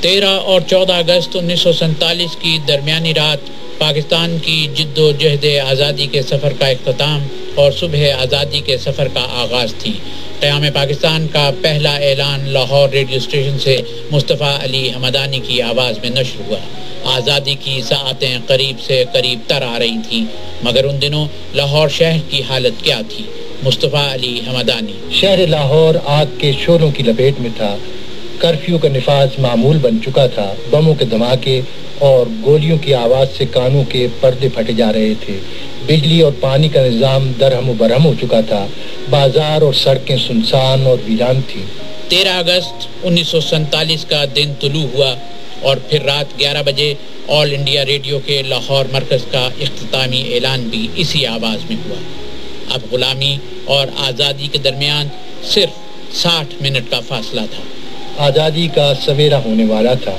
13 اور 14 اگست 1947 کی درمیانی رات پاکستان کی جد و جہد آزادی کے سفر کا اختتام اور صبح آزادی کے سفر کا آغاز تھی۔ قیام پاکستان کا پہلا اعلان لاہور ریڈیو اسٹیشن سے مصطفیٰ علی حمدانی کی آواز میں نشر ہوا۔ آزادی کی ساعتیں قریب سے قریب تر آ رہی تھیں، مگر ان دنوں لاہور شہر کی حالت کیا تھی؟ مصطفیٰ علی حمدانی۔ شہر لاہور آگ کے شعلوں کی لپیٹ میں تھا، کرفیو کا نفاذ معمول بن چکا تھا، بموں کے دھماکے اور گولیوں کی آواز سے کانوں کے پردے پھٹے جا رہے تھے، بجلی اور پانی کا نظام درہم و برہم ہو چکا تھا، بازار اور سڑکیں سنسان اور ویران تھیں۔ 13 اگست 1947 کا دن طلوع ہوا اور پھر رات 11 بجے آل انڈیا ریڈیو کے لاہور مرکز کا اختتامی اعلان بھی اسی آواز میں ہوا۔ اب غلامی اور آزادی کے درمیان صرف 60 منٹ کا فاصلہ تھا۔ آزادی کا سویرا ہونے والا تھا۔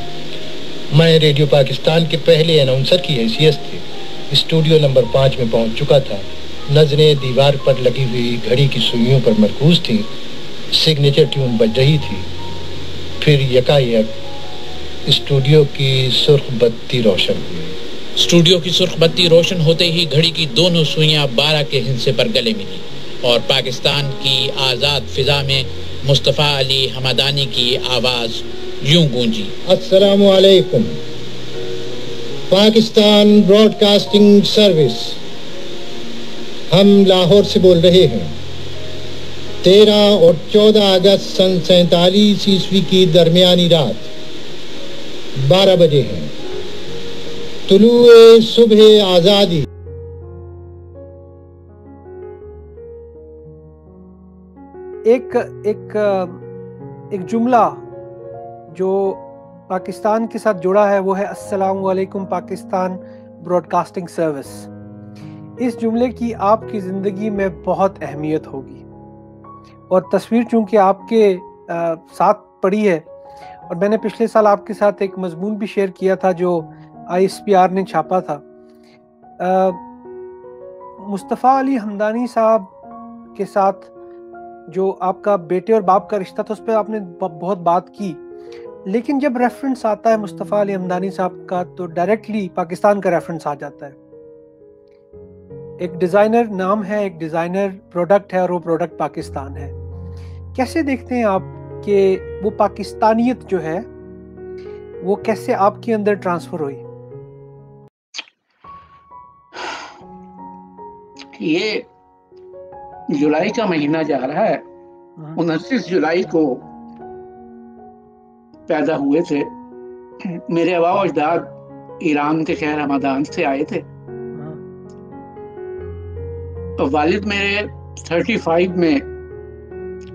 میں ریڈیو پاکستان کے پہلے اناؤنسر کی حیثیت سے اسٹوڈیو نمبر 5 میں پہنچ چکا تھا۔ نظریں دیوار پر لگی ہوئی گھڑی کی سوئیوں پر مرکوز تھیں، سگنیچر ٹیون بج رہی تھی۔ پھر یکایک اسٹوڈیو کی سرخ بتی روشن ہوئی۔ اسٹوڈیو کی سرخ بتی روشن ہوتے ہی گھڑی کی دونوں سوئیاں 12 کے ہندسے پر گلے ملی اور پاکستان کی آزاد فضا میں مصطفیٰ علی حمدانی کی آواز یوں گونجی: السلام علیکم، پاکستان براڈ کاسٹنگ سروس، ہم لاہور سے بول رہے ہیں۔ 13 اور 14 اگست سن 47 عیسوی کی درمیانی رات 12 بجے ہیں، طلوع صبح آزادی۔ ایک جملہ جو پاکستان کے ساتھ جڑا ہے وہ ہے السلام علیکم پاکستان براڈ کاسٹنگ سروس۔ اس جملے کی آپ کی زندگی میں بہت اہمیت ہوگی، اور تصویر چونکہ آپ کے ساتھ پڑی ہے، اور میں نے پچھلے سال آپ کے ساتھ ایک مضمون بھی شیئر کیا تھا جو ISPR نے چھاپا تھا۔ مصطفیٰ علی حمدانی صاحب کے ساتھ جو آپ کا بیٹے اور باپ کا رشتہ تھا اس پہ آپ نے بہت بات کی، لیکن جب ریفرنس آتا ہے مصطفیٰ علی حمدانی صاحب کا تو ڈائریکٹلی پاکستان کا ریفرنس آ جاتا ہے۔ ایک ڈیزائنر نام ہے، ایک ڈیزائنر پروڈکٹ ہے، اور وہ پروڈکٹ پاکستان ہے۔ کیسے دیکھتے ہیں آپ کہ وہ پاکستانیت جو ہے وہ کیسے آپ کے اندر ٹرانسفر ہوئی؟ یہ جولائی کا مہینہ جا رہا ہے، 29 جولائی کو پیدا ہوئے تھے۔ میرے آبا و اجداد ایران کے شہر ہمدان سے آئے تھے۔ والد میرے 35 میں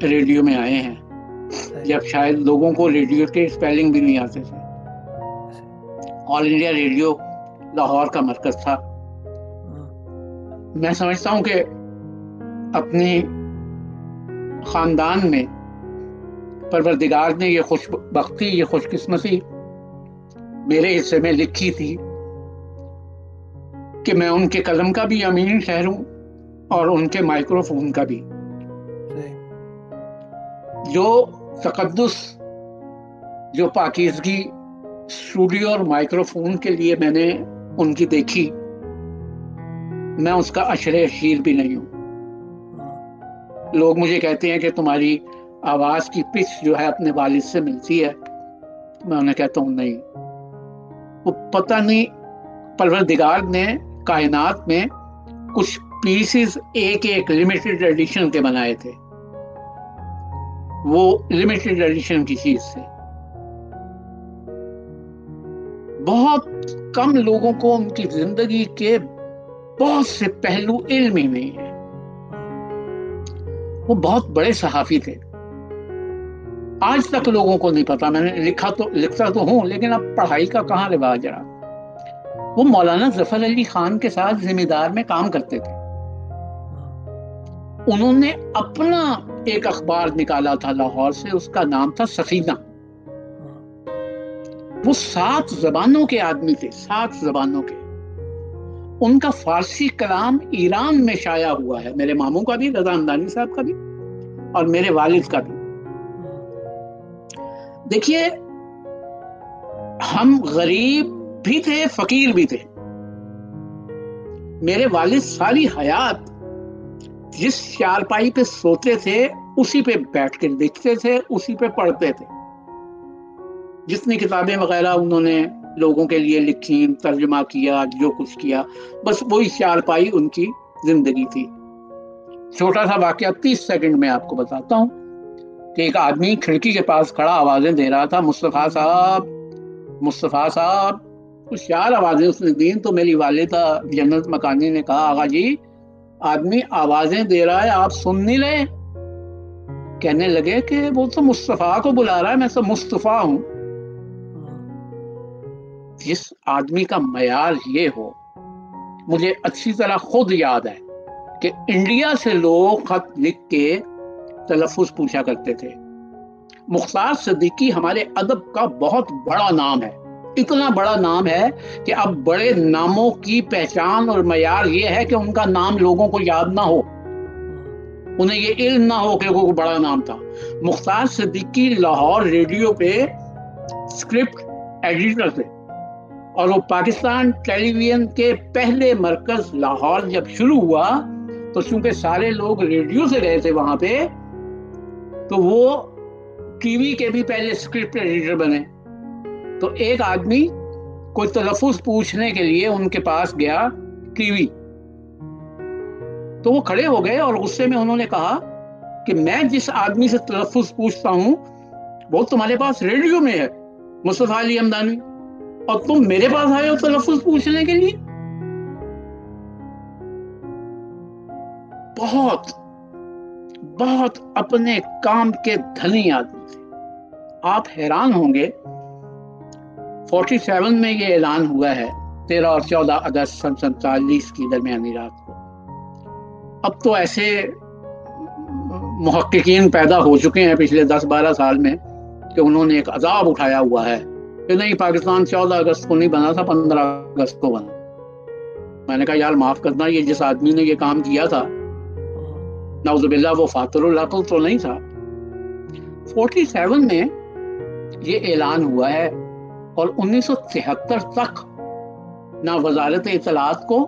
ریڈیو میں آئے ہیں، جب شاید لوگوں کو ریڈیو کے اسپیلنگ بھی نہیں آتے تھے۔ آل انڈیا ریڈیو لاہور کا مرکز تھا۔ میں سمجھتا ہوں کہ اپنی خاندان میں پروردگار نے یہ خوش بختی، یہ خوش قسمتی میرے حصے میں لکھی تھی کہ میں ان کے قلم کا بھی امین شہر ہوں اور ان کے مائکرو فون کا بھی۔ جو تقدس، جو پاکیزگی اسٹوڈیو اور مائکرو فون کے لیے میں نے ان کی دیکھی، میں اس کا عشر اشیر بھی نہیں ہوں۔ لوگ مجھے کہتے ہیں کہ تمہاری آواز کی پچ جو ہے اپنے والد سے ملتی ہے، میں انہیں کہتا ہوں نہیں، وہ پتہ نہیں پروردگار نے کائنات میں کچھ پیسز ایک لمیٹڈ ایڈیشن کے بنائے تھے، وہ لمیٹڈ ایڈیشن کی چیز سے بہت کم لوگوں کو ان کی زندگی کے بہت سے پہلو علم ہی نہیں ہے۔ وہ بہت بڑے صحافی تھے، آج تک لوگوں کو نہیں پتا۔ میں نے لکھتا تو ہوں، لیکن اب پڑھائی کا کہاں رواج رہا۔ وہ مولانا ظفر علی خان کے ساتھ ذمہ دار میں کام کرتے تھے۔ انہوں نے اپنا ایک اخبار نکالا تھا لاہور سے، اس کا نام تھا سفینہ۔ وہ 7 زبانوں کے آدمی تھے، 7 زبانوں کے۔ ان کا فارسی کلام ایران میں شائع ہوا ہے، میرے ماموں کا بھی، رضا حمدانی صاحب کا بھی، اور میرے والد کا بھی۔ دیکھیے، ہم غریب بھی تھے، فقیر بھی تھے. میرے والد ساری حیات جس چارپائی پہ سوتے تھے اسی پہ بیٹھ کے لکھتے تھے، اسی پہ پڑھتے تھے. جتنی کتابیں وغیرہ انہوں نے لوگوں کے لیے لکھی، ترجمہ کیا، جو کچھ کیا، بس وہی چارپائی ان کی زندگی تھی. چھوٹا سا واقعہ 30 سیکنڈ میں آپ کو بتاتا ہوں کہ ایک آدمی کھڑکی کے پاس کھڑا آوازیں دے رہا تھا، مصطفیٰ صاحب، مصطفیٰ صاحب. کچھ 4 آوازیں اس نے دی. تو میری والدہ جنت مکانی نے کہا آغا جی آدمی آوازیں دے رہا ہے، آپ سن نہیں رہے؟ کہنے لگے کہ وہ تو مصطفیٰ کو بلا رہا ہے، میں تو مصطفیٰ ہوں. جس آدمی کا معیار یہ ہو، مجھے اچھی طرح خود یاد ہے کہ انڈیا سے لوگ خط لکھ کے تلفظ پوچھا کرتے تھے. مختار صدیقی ہمارے ادب کا بہت بڑا نام ہے، اتنا بڑا نام ہے کہ اب بڑے ناموں کی پہچان اور معیار یہ ہے کہ ان کا نام لوگوں کو یاد نہ ہو، انہیں یہ علم نہ ہو کہ وہ بڑا نام تھا. مختار صدیقی لاہور ریڈیو پہ اسکرپٹ ایڈیٹر تھے، اور وہ پاکستان ٹیلی ویژن کے پہلے مرکز لاہور جب شروع ہوا تو چونکہ سارے لوگ ریڈیو سے گئے تھے وہاں پہ، تو وہ ٹی وی کے بھی پہلے اسکرپٹ ایڈیٹر بنے. تو ایک آدمی کوئی تلفظ پوچھنے کے لیے ان کے پاس گیا ٹی وی، تو وہ کھڑے ہو گئے اور غصے میں انہوں نے کہا کہ میں جس آدمی سے تلفظ پوچھتا ہوں وہ تمہارے پاس ریڈیو میں ہے، مصطفیٰ علی ہمدانی، اور تم میرے پاس آئے ہو تلفظ پوچھنے کے لیے. بہت بہت اپنے کام کے دھنی آدمی تھے. آپ حیران ہوں گے 47 میں یہ اعلان ہوا ہے 13 اور 14 اگست 1947 کی درمیانی رات کو. اب تو ایسے محققین پیدا ہو چکے ہیں پچھلے 10-12 سال میں کہ انہوں نے ایک عذاب اٹھایا ہوا ہے کہ نہیں پاکستان 14 اگست کو نہیں بنا تھا، 15 اگست کو بنا. میں نے کہا یار معاف کرنا، یہ جس آدمی نے یہ کام کیا تھا نعوذ باللہ وہ فاتر العقل تو نہیں تھا. 47 میں یہ اعلان ہوا ہے اور 1973 تک نہ وزارت اطلاعات کو،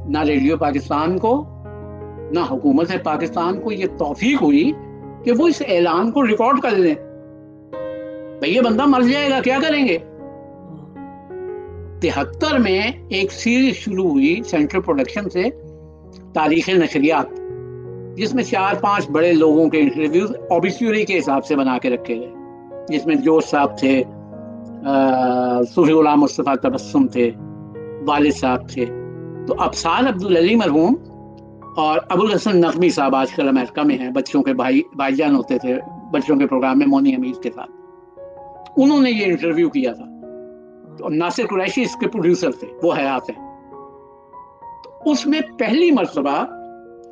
نہ ریڈیو پاکستان کو، نہ حکومت پاکستان کو یہ توفیق ہوئی کہ وہ اس اعلان کو ریکارڈ کر لیں. بھئی یہ بندہ مر جائے گا، کیا کریں گے؟ 73 میں ایک سیریز شروع ہوئی سینٹرل پروڈکشن سے، تاریخ نشریات، جس میں 4-5 بڑے لوگوں کے انٹرویوز اوبیسیوری کے حساب سے بنا کے رکھے گئے، جس میں جوش صاحب تھے، صوفی غلام مصطفیٰ تبسم تھے، والد صاحب تھے. تو ابصار عبدالعلی مرحوم اور ابوالحسن نقوی صاحب آج کل امریکہ میں ہیں، بچوں کے بھائی جان ہوتے تھے بچوں کے پروگرام میں مونی حمید کے ساتھ، انہوں نے یہ انٹرویو کیا تھا. تو ناصر قریشی اس کے پروڈیوسر تھے، وہ حیات ہیں. تو اس میں پہلی مرتبہ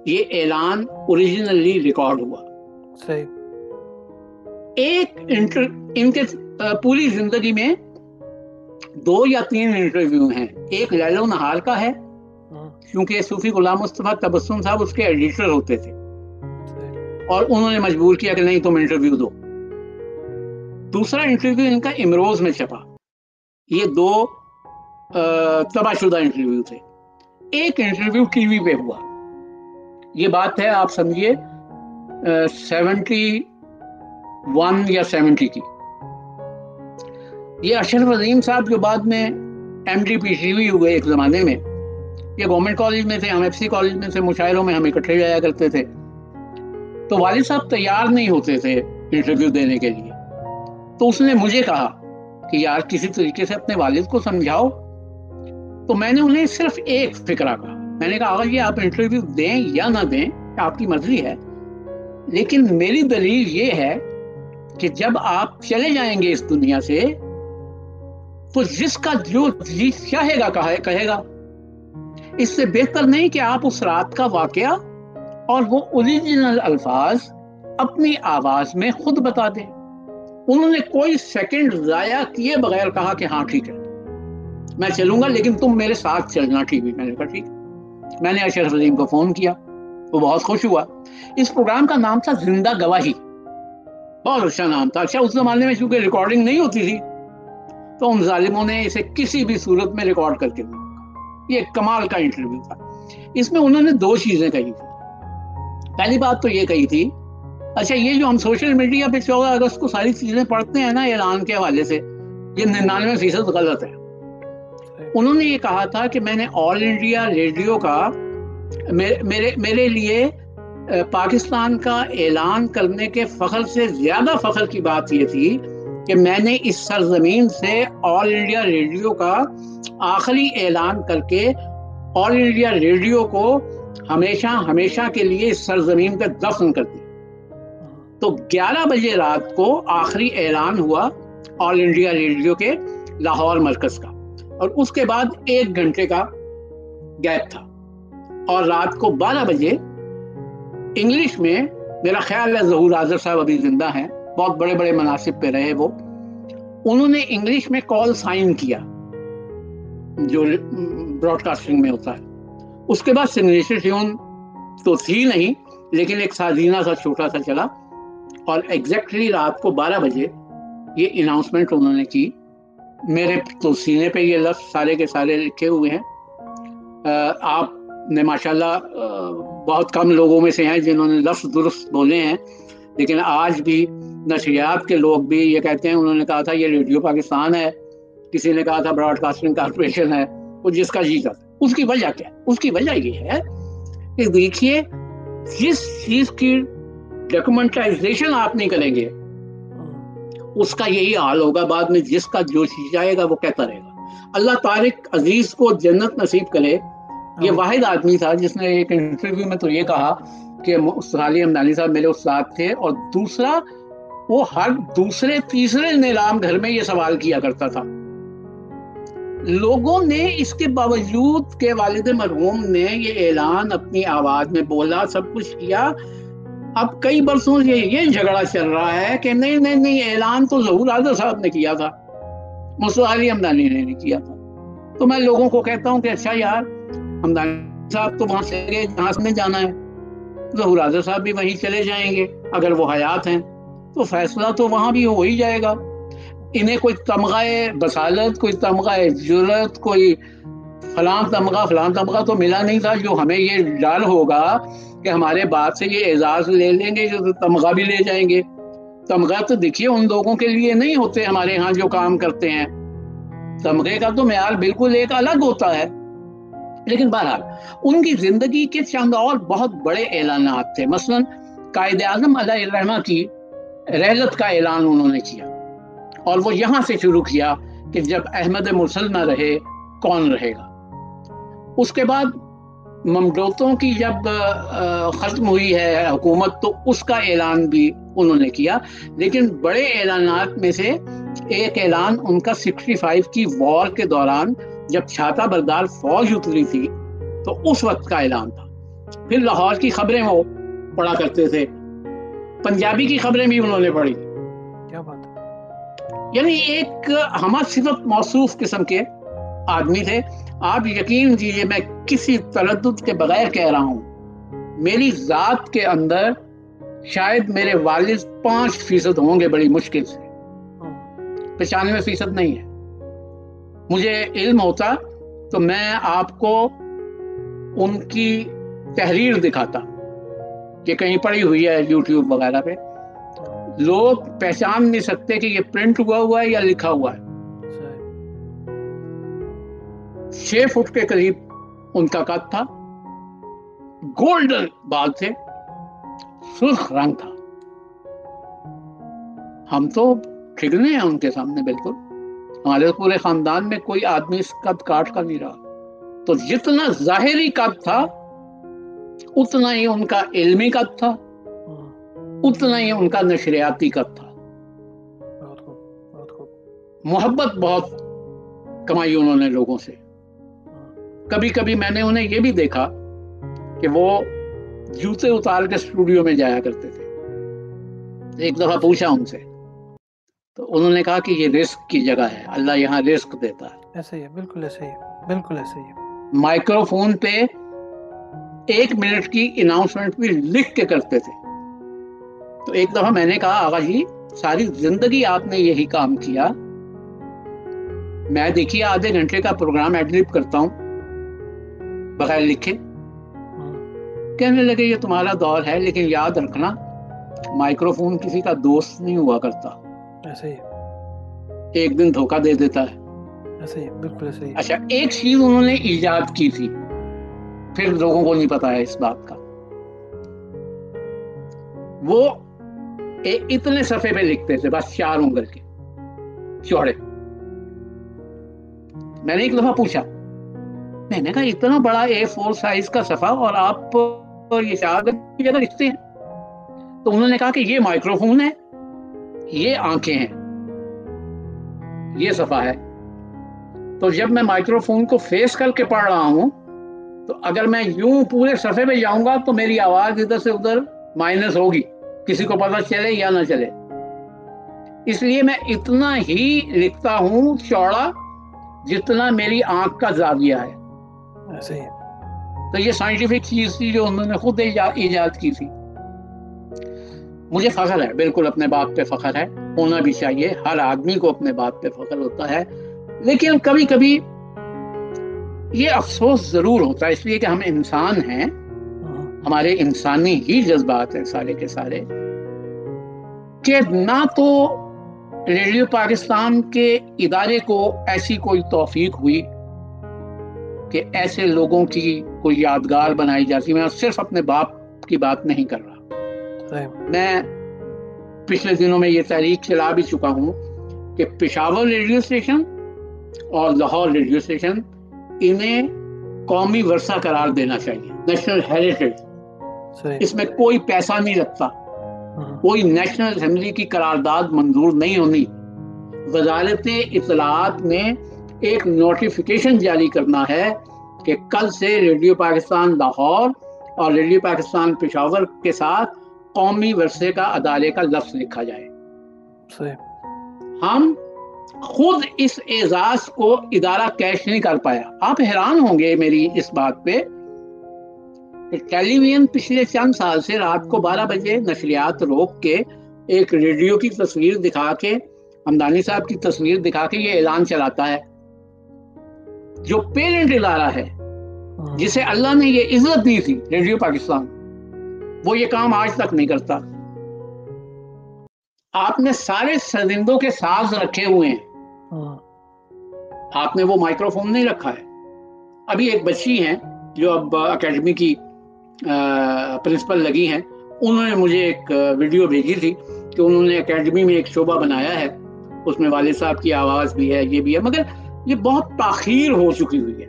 یہ اعلان اوریجنلی ریکارڈ ہوا. صحیح. ان کے پوری زندگی میں 2 یا 3 انٹرویو ہیں. ایک لیل و نہار کا ہے کیونکہ صوفی غلام مصطفیٰ تبسم صاحب اس کے ایڈیٹر ہوتے تھے اور انہوں نے مجبور کیا کہ نہیں تم انٹرویو دو. دوسرا انٹرویو ان کا امروز میں چھپا. یہ 2 تباہ شدہ انٹرویو تھے. ایک انٹرویو ٹی وی پہ ہوا. یہ بات ہے آپ سمجھیے 71 یا 70 کی. یہ اشرف عظیم صاحب جو بعد میں M D P T V ہوئے ایک زمانے میں، یہ گورنمنٹ کالج میں تھے، ہم ایف سی کالج میں تھے، مشاعروں میں ہم اکٹھے جایا کرتے تھے. تو والد صاحب تیار نہیں ہوتے تھے انٹرویو دینے کے لیے. تو اس نے مجھے کہا کہ یار کسی طریقے سے اپنے والد کو سمجھاؤ. تو میں نے انہیں صرف ایک فکرہ کہا. میں نے کہا آغا جی آپ انٹرویو دیں یا نہ دیں آپ کی مرضی ہے، لیکن میری دلیل یہ ہے کہ جب آپ چلے جائیں گے اس دنیا سے تو جس کا جو جی چاہے گا کہے گا. اس سے بہتر نہیں کہ آپ اس رات کا واقعہ اور وہ اوریجنل الفاظ اپنی آواز میں خود بتا دیں. انہوں نے کوئی سیکنڈ ضائع کیے بغیر کہا کہ ہاں ٹھیک ہے میں چلوں گا لیکن تم میرے ساتھ چلنا ٹی وی. میں نے کہا ٹھیک. میں نے اشرف عظیم کو فون کیا، وہ بہت خوش ہوا. اس پروگرام کا نام تھا زندہ گواہی. بہت اچھا نام تھا. اچھا اس زمانے میں چونکہ ریکارڈنگ نہیں ہوتی تھی تو ان ظالموں نے اسے کسی بھی صورت میں ریکارڈ کر کے نہیں رکھا۔ یہ کمال کا انٹرویو تھا۔ اس میں انہوں نے دو چیزیں کہی تھی۔ پہلی بات تو یہ کہی تھی، اچھا یہ جو ہم سوشل میڈیا پہ 14 اگست کو ساری چیزیں پڑھتے ہیں نا اعلان کے حوالے سے، یہ 99% غلط ہے۔ انہوں نے یہ کہا تھا کہ میں نے آل انڈیا ریڈیو کا میرے لیے پاکستان کا اعلان کرنے کے فخر سے زیادہ فخر کی بات یہ تھی کہ میں نے اس سرزمین سے آل انڈیا ریڈیو کا آخری اعلان کر کے آل انڈیا ریڈیو کو ہمیشہ ہمیشہ کے لیے اس سرزمین پہ دفن کر دیا۔ تو 11 بجے رات کو آخری اعلان ہوا آل انڈیا ریڈیو کے لاہور مرکز کا، اور اس کے بعد 1 گھنٹے کا گیپ تھا، اور رات کو 12 بجے انگلش میں، میرا خیال ہے ظہور حاضر صاحب ابھی زندہ ہیں، بہت بڑے بڑے مناصب پہ رہے وہ، انہوں نے انگلش میں کال سائن کیا جو براڈ کاسٹنگ میں ہوتا ہے۔ اس کے بعد سگنیچر ٹیون تو تھی نہیں، لیکن ایک سازینہ سا چھوٹا سا چلا، اور ایگزیکٹلی رات کو 12 بجے یہ اناؤنسمنٹ انہوں نے کی۔ میرے تو سینے پہ یہ لفظ سارے کے سارے لکھے ہوئے ہیں۔ آپ نے ماشاءاللہ بہت کم لوگوں میں سے ہیں جنہوں نے لفظ درست بولے ہیں، لیکن آج بھی نشریات کے لوگ بھی یہ کہتے ہیں، انہوں نے کہا تھا یہ ریڈیو پاکستان ہے، کسی نے کہا تھا براڈ کاسٹنگ کارپوریشن ہے، وہ جس کا جی کرتا۔ اس کی وجہ کیا ہے؟ اس کی وجہ یہ ہے کہ دیکھیے، جس چیز کی ڈاکومنٹائزیشن آپ نہیں کریں گے اس کا یہی حال ہوگا بعد میں، جس کا جو چیز آئے گا وہ کہتا رہے گا۔ اللہ طارق عزیز کو جنت نصیب کرے، یہ واحد آدمی تھا جس نے ایک انٹرویو میں تو یہ کہا کہ استاد علی ہمدانی صاحب میرے استاد تھے، اور دوسرا وہ ہر دوسرے تیسرے نیلام گھر میں یہ سوال کیا کرتا تھا۔ لوگوں نے اس کے باوجود کہ والد مرحوم نے یہ اعلان اپنی آواز میں بولا، سب کچھ کیا، اب کئی برسوں سے یہ جھگڑا چل رہا ہے کہ نہیں اعلان تو ظہور حاضر صاحب نے کیا تھا، مصطفیٰ علی ہمدانی نے نہیں کیا تھا۔ تو میں لوگوں کو کہتا ہوں کہ اچھا یار، ہمدانی صاحب تو وہاں چلے گئے جہاں سے جانا ہے، ظہور حاضر صاحب بھی وہیں چلے جائیں گے، اگر وہ حیات ہیں تو فیصلہ تو وہاں بھی ہو ہی جائے گا۔ انہیں کوئی تمغہ بصالت، کوئی تمغہ جرت، کوئی فلاں تمغہ تو ملا نہیں تھا جو ہمیں یہ ڈر ہوگا کہ ہمارے بعد سے یہ اعزاز لے لیں گے جو تمغہ بھی لے جائیں گے۔ تمغہ تو دیکھیے ان لوگوں کے لیے نہیں ہوتے ہمارے ہاں جو کام کرتے ہیں، تمغے کا تو معیار بالکل ایک الگ ہوتا ہے۔ لیکن بہرحال ان کی زندگی کے چند اور بہت بڑے اعلانات تھے، مثلا قائد اعظم علیہ الرحمہ کی رحلت کا اعلان انہوں نے کیا، اور وہ یہاں سے شروع کیا کہ جب احمد مرسل نہ رہے کون رہے گا۔ اس کے بعد ممدوتوں کی جب ختم ہوئی ہے حکومت تو اس کا اعلان بھی انہوں نے کیا، لیکن بڑے اعلانات میں سے ایک اعلان ان کا 65 کی وار کے دوران جب چھاتا بردار فوج اتری تھی تو اس وقت کا اعلان تھا۔ پھر لاہور کی خبریں وہ پڑھا کرتے تھے، پنجابی کی خبریں بھی انہوں نے پڑھی۔ کیا بات ہے! یعنی ایک ہمہ صفت موصوف قسم کے آدمی تھے۔ آپ یقین کیجیے، میں کسی تردد کے بغیر کہہ رہا ہوں، میری ذات کے اندر شاید میرے والد 5% ہوں گے بڑی مشکل سے، 95% نہیں ہے۔ مجھے علم ہوتا تو میں آپ کو ان کی تحریر دکھاتا کہ کہیں پڑی ہوئی ہے یوٹیوب وغیرہ پہ، لوگ پہچان نہیں سکتے کہ یہ پرنٹ ہوا ہے یا لکھا ہوا ہے۔ 6 فٹ کے قریب ان کا قد تھا، گولڈن بال تھے، سرخ رنگ تھا۔ ہم تو ٹھگنے ہیں ان کے سامنے، بالکل ہمارے پورے خاندان میں کوئی آدمی اس قد کاٹ کا نہیں رہا۔ تو جتنا ظاہری قد تھا اتنا ہی ان کا علمی قد تھا، اتنا ہی ان کا نشریاتی قد تھا۔ محبت بہت کمائی انہوں نے لوگوں سے۔ کبھی کبھی میں نے انہیں یہ بھی دیکھا کہ وہ جوتے اتار کے اسٹوڈیو میں جایا کرتے تھے۔ ایک دفعہ پوچھا ان سے تو انہوں نے کہا کہ یہ رزق کی جگہ ہے، اللہ یہاں رزق دیتا ہے۔ ایسے ہی ہے، بالکل ایسے ہی ہے، بالکل ایسے ہی ہے۔ مائکرو فون پہ 1 منٹ کی اناؤنسمنٹ بھی لکھ کے کرتے تھے۔ تو ایک دفعہ میں نے کہا آغا جی ساری زندگی آپ نے یہی کام کیا، میں دیکھیے آدھے گھنٹے کا پروگرام ایڈ لب کرتا ہوں بغیر لکھے. کہنے لگے یہ تمہارا دور ہے، لیکن یاد رکھنا مائکرو فون کسی کا دوست نہیں ہوا کرتا، ایسے ہی ایک دن دھوکہ دے دیتا ہے. ایسے ہی بالکل ایسے ہی. اچھا، ایک چیز انہوں نے ایجاد کی تھی، پھر لوگوں کو نہیں پتا ہے اس بات کا. وہ اتنے صفحے پہ لکھتے تھے، بس 4 انگل کے چوڑے. میں نے ایک دفعہ پوچھا، میں نے کہا اتنا بڑا A4 سائز کا صفحہ اور آپ یہ 4 انگل کی جگہ لکھتے ہیں؟ تو انہوں نے کہا کہ یہ مائکرو فون ہے، یہ آنکھیں ہیں، یہ صفحہ ہے. تو جب میں مائکرو فون کو فیس کر کے پڑھ رہا ہوں تو اگر میں یوں پورے صفحے پہ جاؤں گا تو میری آواز ادھر سے ادھر مائنس ہوگی، کسی کو پتہ چلے یا نہ چلے. اس لیے میں اتنا ہی لکھتا ہوں چوڑا جتنا میری آنکھ کا زاویہ ہے. ایسے ہی. تو یہ سائنٹیفک چیز تھی جو انہوں نے خود ایجاد کی تھی. مجھے فخر ہے، بالکل اپنے باپ پہ فخر ہے، ہونا بھی چاہیے، ہر آدمی کو اپنے باپ پہ فخر ہوتا ہے. لیکن کبھی کبھی یہ افسوس ضرور ہوتا ہے، اس لیے کہ ہم انسان ہیں، ہمارے انسانی ہی جذبات ہیں سارے کے سارے، کہ نہ تو ریڈیو پاکستان کے ادارے کو ایسی کوئی توفیق ہوئی کہ ایسے لوگوں کی کوئی یادگار بنائی جاتی. میں صرف اپنے باپ کی بات نہیں کر رہا، میں پچھلے دنوں میں یہ تحریک چلا بھی چکا ہوں کہ پشاور ریڈیو اسٹیشن اور لاہور ریڈیو اسٹیشن انہیں قومی ورثہ قرار دینا چاہیے، نیشنل ہیریٹیج. اس میں کوئی پیسہ نہیں لگتا، کوئی نیشنل اسمبلی کی قرارداد منظور نہیں ہونی. وزارت اطلاعات نے ایک نوٹیفیکیشن جاری کرنا ہے کہ کل سے ریڈیو پاکستان لاہور اور ریڈیو پاکستان پشاور کے ساتھ قومی ورثے کا ادارے کا لفظ لکھا جائے. ہم خود اس اعزاز کو ادارہ کیش نہیں کر پایا. آپ حیران ہوں گے میری اس بات پہ کہ ٹیلی ویژن پچھلے چند سال سے رات کو 12 بجے نشریات روک کے ایک ریڈیو کی تصویر دکھا کے، ہمدانی صاحب کی تصویر دکھا کے یہ اعلان چلاتا ہے. جو پیرنٹ ادارہ ہے جسے اللہ نے یہ عزت دی تھی، ریڈیو پاکستان، وہ یہ کام آج تک نہیں کرتا. آپ نے سارے سرندوں کے ساز رکھے ہوئے ہیں، آپ نے وہ مائکرو فون نہیں رکھا ہے. ابھی ایک بچی ہیں جو اب اکیڈمی کی پرنسپل لگی ہیں، انہوں نے مجھے ایک ویڈیو بھیجی تھی کہ انہوں نے اکیڈمی میں ایک شعبہ بنایا ہے، اس میں والد صاحب کی آواز بھی ہے، یہ بھی ہے، مگر یہ بہت تاخیر ہو چکی ہوئی ہے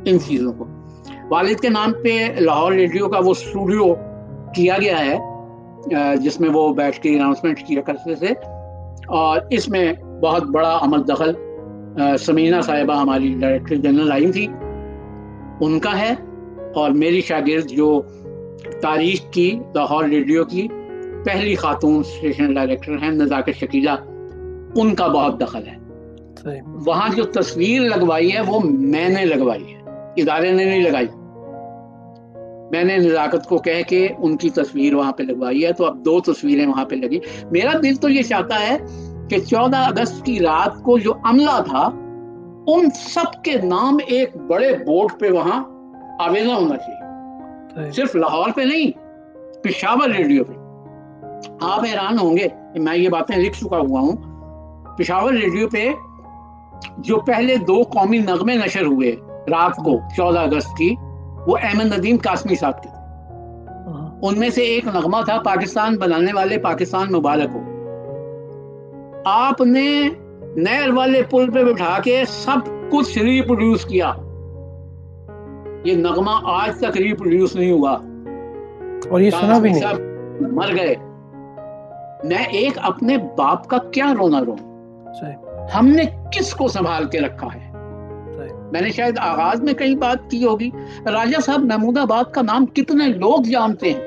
ان چیزوں کو. والد کے نام پہ لاہور ریڈیو کا وہ اسٹوڈیو کیا گیا ہے جس میں وہ بیٹھ کے اناؤنسمنٹ کیا کرتے تھے، اور اس میں بہت بڑا عمل دخل سمینہ صاحبہ ہماری ڈائریکٹر جنرل آئی تھی، ان کا ہے، اور میری شاگرد جو تاریخ کی لاہور ریڈیو کی پہلی خاتون اسٹیشن ڈائریکٹر ہیں نزاکت شکیلہ، ان کا بہت دخل ہے. وہاں جو تصویر لگوائی ہے وہ میں نے لگوائی ہے، ادارے نے نہیں لگائی. میں نے نزاکت کو کہہ کے ان کی تصویر وہاں پہ لگوائی ہے، تو اب 2 تصویریں وہاں پہ لگی. میرا دل تو یہ چاہتا ہے کہ 14 اگست کی رات کو جو عملہ تھا ان سب کے نام ایک بڑے بورڈ پہ وہاں آویزہ ہونا چاہیے، صرف لاہور پہ نہیں، پشاور ریڈیو پہ. آپ حیران ہوں گے کہ میں یہ باتیں لکھ چکا ہوا ہوں. پشاور ریڈیو پہ جو پہلے 2 قومی نغمے نشر ہوئے رات کو 14 اگست کی، وہ احمد ندیم قاسمی صاحب کے تھے. ان میں سے ایک نغمہ تھا پاکستان بنانے والے پاکستان مبارک ہو. آپ نے نہر والے پل پہ بٹھا کے سب کچھ ریپروڈیوس کیا. یہ نغمہ آج تک ریپروڈیوس نہیں ہوا، اور یہ سنا بھی نہیں، مر گئے. میں ایک اپنے باپ کا کیا رونا رو، ہم نے کس کو سنبھال کے رکھا ہے. میں نے شاید آغاز میں کئی بات کی ہوگی، راجہ صاحب محمود آباد کا نام کتنے لوگ جانتے ہیں.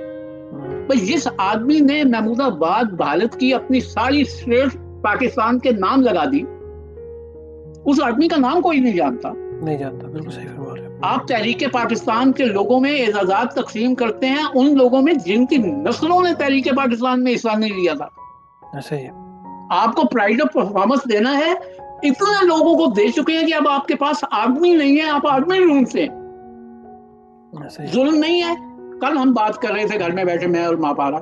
بھائی جس آدمی نے محمود آباد بھارت کی اپنی ساری اسٹیٹ پاکستان کے نام لگا دی، اس آدمی کا نام کوئی نہیں جانتا. بالکل صحیح فرما رہے ہیں آپ. تحریک پاکستان کے لوگوں میں اعزازات تقسیم کرتے ہیں ان لوگوں میں جن کی نسلوں نے تحریک پاکستان میں حصہ نہیں لیا تھا. ایسے ہی آپ کو پرائیڈ آف پرفارمنس دینا ہے اتنے لوگوں کو دے چکے ہیں کہ اب آپ کے پاس آدمی نہیں ہے, آپ آدمی ڈھونڈتے ہیں. ظلم نہیں ہے. کل ہم بات کر رہے تھے گھر میں بیٹھے میں اور ماپارا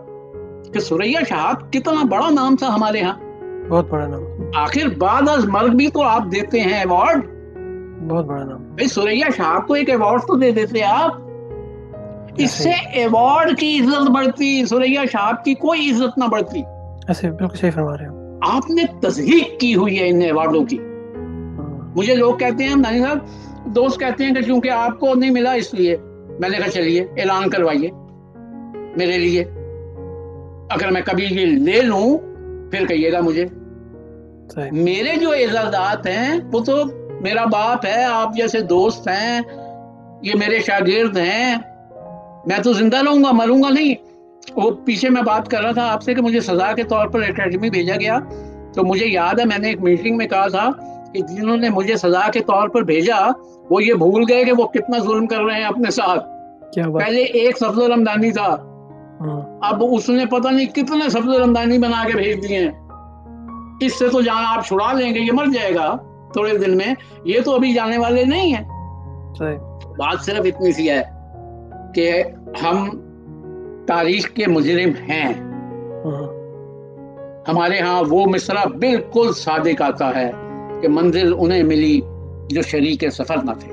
کہ ثریا شہاب کتنا بڑا نام تھا ہمارے ہاں, بہت بڑا نام. آخر بعد از مرگ بھی تو آپ دیتے ہیں ایوارڈ, بہت بڑا نام. بھائی ثریا شہاب کو ایک ایوارڈ تو دے دیتے آپ. اس سے ایوارڈ کی عزت بڑھتی, ثریا شہاب کی کوئی عزت نہ بڑھتی. ایسے بالکل صحیح فرما رہے ہو. آپ نے تضحیق کی ہوئی ہے ان ایوارڈوں کی. مجھے لوگ کہتے ہیں نانی صاحب, دوست کہتے ہیں کہ چونکہ آپ کو نہیں ملا اس لیے. میں نے کہا چلیے اعلان کروائیے میرے لیے, اگر میں کبھی یہ لے لوں پھر کہیے گا مجھے. میرے جو اعزازات ہیں وہ تو میرا باپ ہے, آپ جیسے دوست ہیں, یہ میرے شاگرد ہیں, میں تو زندہ رہوں گا, مروں گا نہیں. وہ پیچھے میں بات کر رہا تھا آپ سے کہ مجھے سزا کے طور پر اکیڈمی بھیجا گیا, تو مجھے یاد ہے میں نے ایک میٹنگ میں کہا تھا کہ جنہوں نے مجھے سزا کے طور پر بھیجا وہ یہ بھول گئے کہ وہ کتنا ظلم کر رہے ہیں اپنے ساتھ. پہلے ایک سفزر رمضانی تھا, اب اس نے پتہ نہیں کتنے سفزر رمضانی بنا کے بھیج دیے ہیں. اس سے تو جان آپ چھڑا لیں گے, یہ مر جائے گا تھوڑے دن میں, یہ تو ابھی جانے والے نہیں ہیں. بات صرف اتنی سی ہے کہ ہم تاریخ کے مجرم ہیں. ہمارے ہاں وہ مصرع بالکل صادق آتا ہے کہ منزل انہیں ملی جو شریک سفر نہ تھے.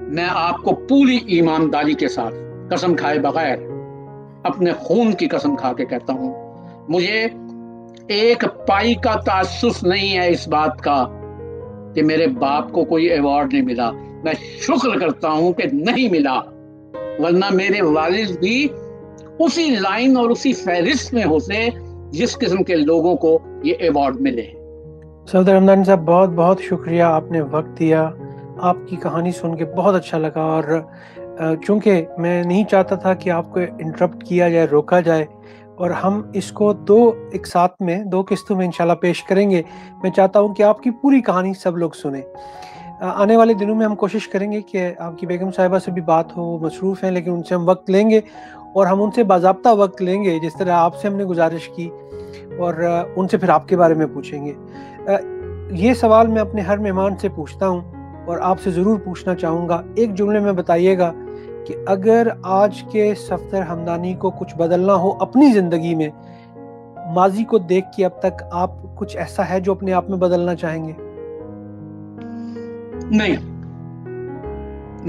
میں آپ کو پوری ایمانداری کے ساتھ قسم کھائے بغیر اپنے خون کی قسم کھا کے کہتا ہوں, مجھے ایک پائی کا تعسف نہیں ہے اس بات کا کہ میرے باپ کو کوئی ایوارڈ نہیں ملا. میں شکر کرتا ہوں کہ نہیں ملا, ورنہ میرے والد بھی اسی لائن اور اسی فہرست میں ہوتے جس قسم کے لوگوں کو یہ ایوارڈ ملے. صفدر رمضانی صاحب بہت بہت شکریہ, آپ نے وقت دیا. آپ کی کہانی سن کے بہت اچھا لگا, اور چونکہ میں نہیں چاہتا تھا کہ آپ کو انٹرپٹ کیا جائے, روکا جائے, اور ہم اس کو ایک ساتھ میں 2 قسطوں میں انشاءاللہ پیش کریں گے. میں چاہتا ہوں کہ آپ کی پوری کہانی سب لوگ سنیں. آنے والے دنوں میں ہم کوشش کریں گے کہ آپ کی بیگم صاحبہ سے بھی بات ہو, وہ مصروف ہیں لیکن ان سے ہم وقت لیں گے, اور ہم ان سے باضابطہ وقت لیں گے جس طرح آپ سے ہم نے گزارش کی, اور ان سے پھر آپ کے بارے میں پوچھیں گے. یہ سوال میں اپنے ہر مہمان سے پوچھتا ہوں اور آپ سے ضرور پوچھنا چاہوں گا. ایک جملے میں بتائیے گا کہ اگر آج کے صفدر حمدانی کو کچھ بدلنا ہو اپنی زندگی میں, ماضی کو دیکھ کے اب تک آپ کچھ ایسا ہے جو اپنے آپ میں بدلنا چاہیں گے؟ نہیں,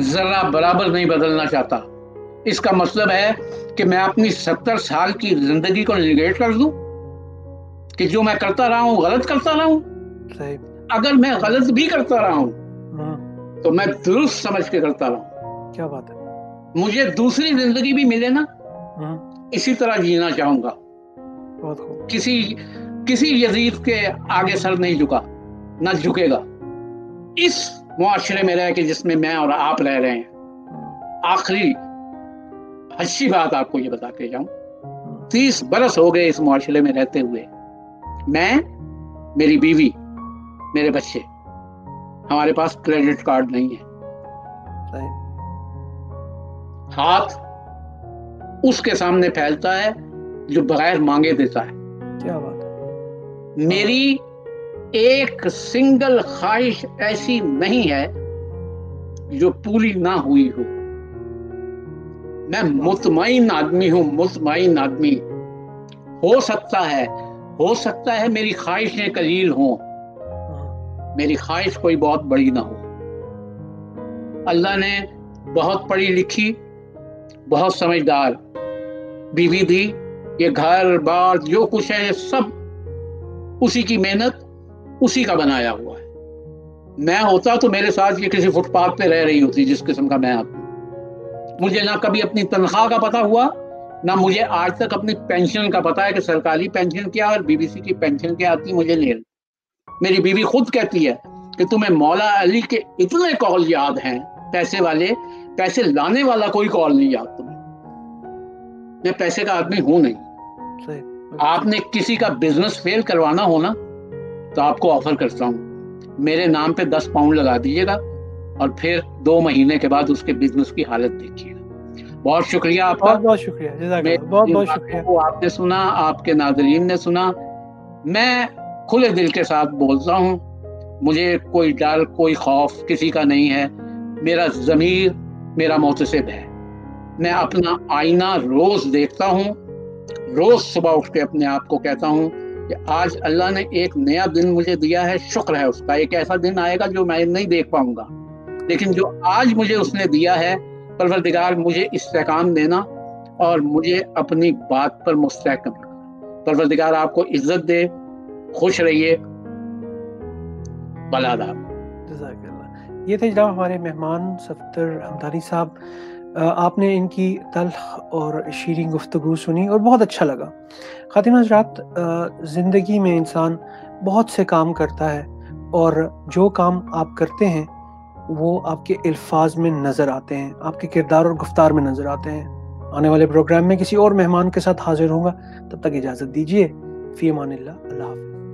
ذرہ برابر نہیں بدلنا چاہتا. اس کا مطلب ہے کہ میں اپنی 70 سال کی زندگی کو نیگیٹ کر دوں کہ جو میں کرتا رہا ہوں غلط کرتا رہا ہوں. اگر میں غلط بھی کرتا رہا ہوں تو میں درست سمجھ کے کرتا رہا ہوں. کیا بات ہے. مجھے دوسری زندگی بھی ملے نا, اسی طرح جینا چاہوں گا. بہت خوب. کسی یزید کے آگے سر نہیں جھکا, نہ جھکے گا اس معاشرے میں رہ کے جس میں میں اور آپ رہ رہے ہیں. آخری اچھی بات آپ کو یہ بتا کے جاؤں, 30 برس ہو گئے اس معاشرے میں رہتے ہوئے. میں, میری بیوی, میرے بچے, ہمارے پاس کریڈٹ کارڈ نہیں ہے. ہاتھ اس کے سامنے پھیلتا ہے جو بغیر مانگے دیتا ہے. کیا بات ہے. میری ایک سنگل خواہش ایسی نہیں ہے جو پوری نہ ہوئی ہو. میں مطمئن آدمی ہوں, مطمئن آدمی. ہو سکتا ہے میری خواہشیں قلیل ہوں, میری خواہش کوئی بہت بڑی نہ ہو. اللہ نے بہت پڑھی لکھی, بہت سمجھدار بیوی دی. یہ گھر بار جو کچھ ہے سب اسی کی محنت, اسی کا بنایا ہوا ہے. میں ہوتا تو میرے ساتھ یہ کسی فٹ پاتھ پہ رہ رہی ہوتی جس قسم کا میں آدمی. مجھے نہ کبھی اپنی تنخواہ کا پتہ ہوا, نہ مجھے آج تک اپنی پینشن کا پتہ ہے کہ سرکاری پینشن کیا اور بی بی سی کی پینشن کیا آتی, مجھے نہیں. میری بیوی خود کہتی ہے کہ تمہیں مولا علی کے اتنے کال یاد ہیں پیسے والے, پیسے لانے والا کوئی کال نہیں یاد تمہیں. میں پیسے کا آدمی ہوں نہیں. آپ نے کسی کا بزنس فیل کروانا ہو نا تو آپ کو آفر کرتا ہوں, میرے نام پہ 10 پاؤنڈ لگا دیجیے گا اور پھر 2 مہینے کے بعد اس کے بزنس کی حالت دیکھیے گا. بہت شکریہ آپ کا. بہت شکریہ, بہت بہت شکریہ. آپ نے سنا, آپ کے ناظرین نے سنا. میں کھلے دل کے ساتھ بولتا ہوں مجھے کوئی ڈر کوئی خوف کسی کا نہیں ہے. میرا ضمیر میرا محتسب ہے. میں اپنا آئینہ روز دیکھتا ہوں, روز صبح اٹھ کے اپنے آپ کو کہتا ہوں کہ آج اللہ نے ایک نیا دن مجھے دیا ہے, شکر ہے اس کا. ایک ایسا دن آئے گا جو میں نہیں دیکھ پاؤں گا, لیکن جو آج مجھے اس نے دیا ہے, پروردگار مجھے استحکام دینا اور مجھے اپنی بات پر مستحکم رکھنا. پروردگار آپ کو عزت دے, خوش رہیے. بلاداب. جزاک اللہ. یہ تھے جناب ہمارے مہمان صفدر حمدانی صاحب. آپ نے ان کی تلخ اور شیریں گفتگو سنی اور بہت اچھا لگا. خاتون حضرات, زندگی میں انسان بہت سے کام کرتا ہے اور جو کام آپ کرتے ہیں وہ آپ کے الفاظ میں نظر آتے ہیں, آپ کے کردار اور گفتار میں نظر آتے ہیں. آنے والے پروگرام میں کسی اور مہمان کے ساتھ حاضر ہوں گا, تب تک اجازت دیجیے. فی امان اللہ. اللہ حافظ.